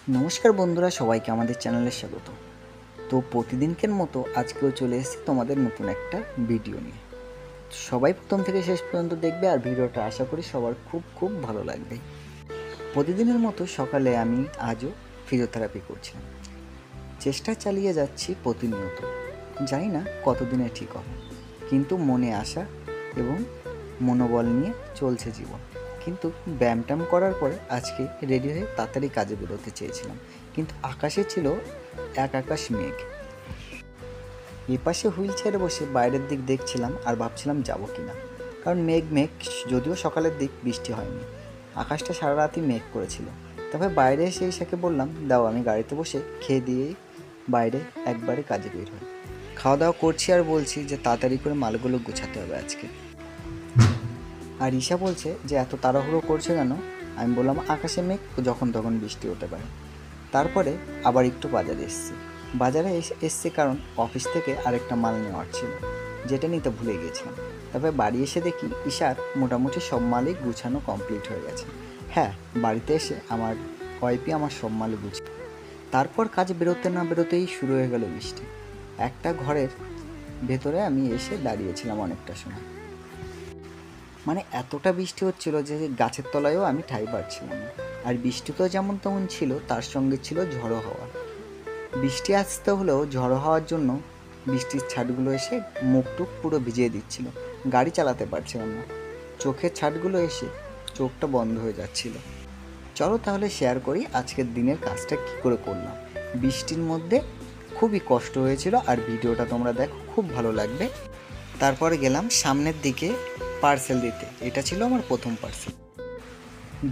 নমস্কার বন্ধুরা, সবাইকে আমাদের চ্যানেলে স্বাগত। তো প্রতিদিনকের মতো আজকেও চলে এসেছি তোমাদের নতুন একটা ভিডিও নিয়ে। সবাই প্রথম থেকে শেষ পর্যন্ত দেখবে আর ভিডিওটা আশা করি সবার খুব খুব ভালো লাগবে। প্রতিদিনের মতো সকালে আমি আজও ফিজিওথেরাপি করছিলাম। চেষ্টা চালিয়ে যাচ্ছি প্রতিনিয়ত, জানি না কতদিনে ঠিক হবে, কিন্তু মনে আশা এবং মনোবল নিয়ে চলছে জীবন। কিন্তু ব্যায়াম করার পরে আজকে রেডি হয়ে তাড়াতাড়ি কাজে বেরোতে চেয়েছিলাম, কিন্তু আকাশে ছিল এক আকাশ মেঘ। এপাশে হুইল চেয়ারে বসে বাইরের দিক দেখছিলাম আর ভাবছিলাম যাব কি না, কারণ মেঘ মেঘ, যদিও সকালের দিক বৃষ্টি হয়নি, আকাশটা সারা রাতই মেঘ করেছিল। তবে বাইরে এসে ঈশাকে বললাম, দাও আমি গাড়িতে বসে খেয়ে দিয়ে বাইরে একবারে কাজে বের হই। খাওয়া দাওয়া করছি আর বলছি যে তাড়াতাড়ি করে মালগুলো গুছাতে হবে আজকে। আর ঈশা বলছে যে এত তাড়াহুড়ো করছে কেন। আমি বললাম আকাশে মেঘ, যখন তখন বৃষ্টি হতে পারে। তারপরে আবার একটু বাজারে বাজারে এসছি কারণ অফিস থেকে আরেকটা মাল নেওয়ার ছিল, যেটা নিতে ভুলে গিয়েছিলাম। তবে বাড়ি এসে দেখি ঈশার মোটামুটি সব মালই গুছানো কমপ্লিট হয়ে গেছে। হ্যাঁ, বাড়িতে এসে আমার ওয়াইফই আমার সব মাল গুছিয়ে। তারপর কাজে বেরোতে না বেরোতেই শুরু হয়ে গেল বৃষ্টি। একটা ঘরের ভেতরে আমি এসে দাঁড়িয়েছিলাম অনেকটা সময়, মানে এতটা বৃষ্টি হচ্ছিল যে গাছের তলায়ও আমি ঠাঁই পাচ্ছিলাম না। আর বৃষ্টি তো যেমন তেমন ছিল, তার সঙ্গে ছিল ঝড়ো হাওয়া। বৃষ্টি আসতে হলেও ঝড়ো হাওয়ার জন্য বৃষ্টির ছাটগুলো এসে মুখটুক পুরো ভিজিয়ে দিচ্ছিল। গাড়ি চালাতে পারছিলাম না, চোখের ছাটগুলো এসে চোখটা বন্ধ হয়ে যাচ্ছিল। চলো তাহলে শেয়ার করি আজকের দিনের কাজটা কী করে করলাম। বৃষ্টির মধ্যে খুবই কষ্ট হয়েছিল, আর ভিডিওটা তোমরা দেখো, খুব ভালো লাগবে। তারপরে গেলাম সামনের দিকে পার্সেল দিতে। এটা ছিল আমার প্রথম পার্সেল।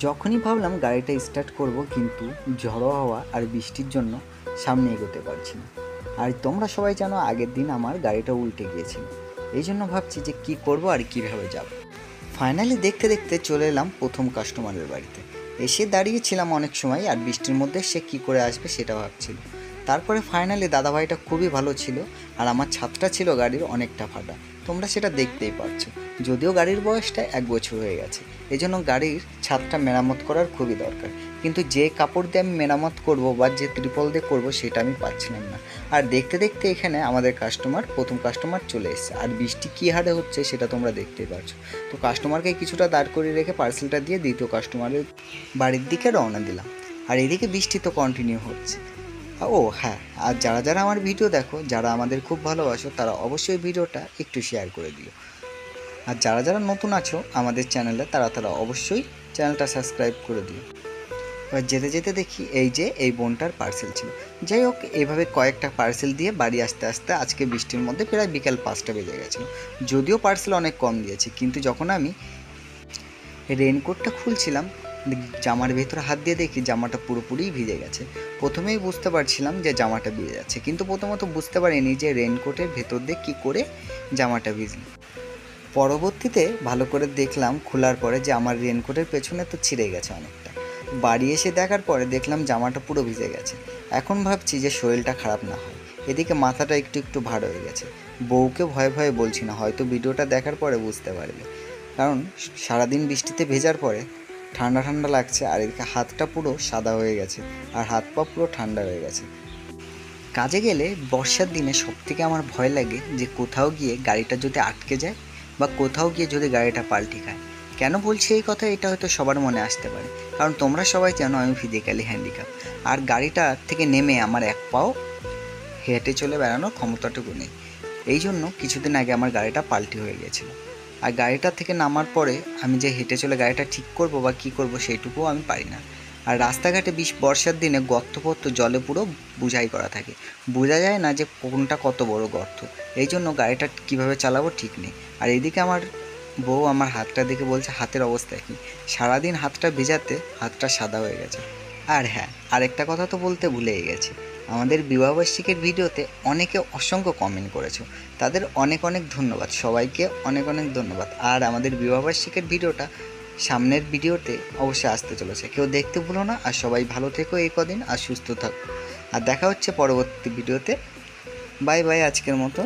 যখনই ভাবলাম গাড়িটা স্টার্ট করব, কিন্তু ঝড়ো হাওয়া আর বৃষ্টির জন্য সামনে এগোতে পারছি না। আর তোমরা সবাই জানো আগের দিন আমার গাড়িটা উল্টে গিয়েছিল, এই জন্য ভাবছি যে কি করব আর কীভাবে যাব। ফাইনালি দেখতে দেখতে চলে এলাম প্রথম কাস্টমারের বাড়িতে। এসে দাঁড়িয়েছিলাম অনেক সময়, আর বৃষ্টির মধ্যে সে কি করে আসবে সেটা ভাবছিল। তারপরে ফাইনালি দাদাভাইটা খুবই ভালো ছিল, আর আমার ছাদটা ছিল গাড়ির অনেকটা ফাটা, তোমরা সেটা দেখতেই পারছো। যদিও গাড়ির বয়সটা 1 বছর হয়ে গেছে, এই জন্য গাড়ির ছাদটা মেরামত করার খুবই দরকার। কিন্তু যে কাপড় দিয়ে আমি মেরামত করব বা যে ত্রিপল দিয়ে করবো সেটা আমি পাচ্ছিলাম না। আর দেখতে দেখতে এখানে আমাদের প্রথম কাস্টমার চলে এসেছে, আর বৃষ্টি কী হারে হচ্ছে সেটা তোমরা দেখতেই পাচ্ছ। তো কাস্টমারকে কিছুটা দাঁড় করিয়ে রেখে পার্সেলটা দিয়ে দ্বিতীয় কাস্টমারের বাড়ির দিকে রওনা দিলাম। আর এদিকে বৃষ্টি তো কন্টিনিউ হচ্ছে। ও হ্যাঁ, আর যারা যারা আমার ভিডিও দেখো, যারা আমাদের খুব ভালোবাসো, তারা অবশ্যই ভিডিওটা একটু শেয়ার করে দিও। আর যারা যারা নতুন আছো আমাদের চ্যানেলে, তারা অবশ্যই চ্যানেলটা সাবস্ক্রাইব করে দিও। এবার যেতে যেতে দেখি এই বোনটার পার্সেল ছিল। যাই হোক, এইভাবে কয়েকটা পার্সেল দিয়ে বাড়ি আসতে আসতে আজকে বৃষ্টির মধ্যে প্রায় বিকাল 5টা বেজে গেছিলো। যদিও পার্সেল অনেক কম দিয়েছি, কিন্তু যখন আমি রেনকোটটা খুলছিলাম, জামার ভেতরে হাত দিয়ে দেখি জামাটা পুরোপুরিই ভিজে গেছে। প্রথমেই বুঝতে পারছিলাম যে জামাটা ভিজে যাচ্ছে, কিন্তু প্রথমত বুঝতে পারিনি যে রেনকোটের ভেতর দিয়ে কী করে জামাটা ভিজল। পরবর্তীতে ভালো করে দেখলাম খোলার পরে যে আমার রেনকোটের পেছনে তো ছিঁড়ে গেছে অনেকটা। বাড়ি এসে দেখার পরে দেখলাম জামাটা পুরো ভিজে গেছে। এখন ভাবছি যে শরীরটা খারাপ না হয়। এদিকে মাথাটা একটু একটু ভার হয়ে গেছে। বউকে ভয়ে ভয়ে বলছি না, হয়তো ভিডিওটা দেখার পরে বুঝতে পারবে। কারণ সারাদিন বৃষ্টিতে ভেজার পরে ঠান্ডা ঠান্ডা লাগছে, আর এদিকে হাতটা পুরো সাদা হয়ে গেছে, আর হাত পা পুরো ঠান্ডা হয়ে গেছে। কাজে গেলে বর্ষার দিনে সবথেকে আমার ভয় লাগে যে কোথাও গিয়ে গাড়িটা যদি আটকে যায়, বা কোথাও গিয়ে যদি গাড়িটা পাল্টে খায়। কেন বলছি এই কথা, এটা হয়তো সবার মনে আসতে পারে, কারণ তোমরা সবাই জানো আমি ফিজিক্যালি হ্যান্ডিক্যাপ। আর গাড়িটা থেকে নেমে আমার এক পাও হেঁটে চলে বেড়ানোর ক্ষমতাটুকু নেই। এই জন্য কিছুদিন আগে আমার গাড়িটা পাল্টি হয়ে গেছিলো। আর গাড়িটা থেকে নামার পরে আমি যে হেঁটে চলে গাড়িটা ঠিক করব বা কী করব সেইটুকুও আমি পারি না। আর রাস্তাঘাটে বর্ষার দিনে গর্ত জলে পুরো বোঝাই করা থাকে, বোঝা যায় না যে কোনটা কত বড় গর্ত। এই জন্য গাড়িটা কীভাবে চালাবো ঠিক নেই। আর এদিকে আমার বউ আমার হাতটা দেখে বলছে হাতের অবস্থা কী। সারাদিন হাতটা ভেজাতে হাতটা সাদা হয়ে গেছে। আর হ্যাঁ, আরেকটা কথা তো বলতে ভুলেই গেছি, আমাদের বিবাহবার্ষিকীর ভিডিওতে অনেকে অসংখ্য কমেন্ট করেছো, তাদের অনেক অনেক ধন্যবাদ, সবাইকে অনেক অনেক ধন্যবাদ। আর আমাদের বিবাহবার্ষিকীর ভিডিওটা সামনের ভিডিওতে অবশ্যই আসতে চলেছে, কেউ দেখতে ভুলো না। আর সবাই ভালো থেকো এই কদিন, আর সুস্থ থাকো। আর দেখা হচ্ছে পরবর্তী ভিডিওতে। বাই বাই আজকের মতো।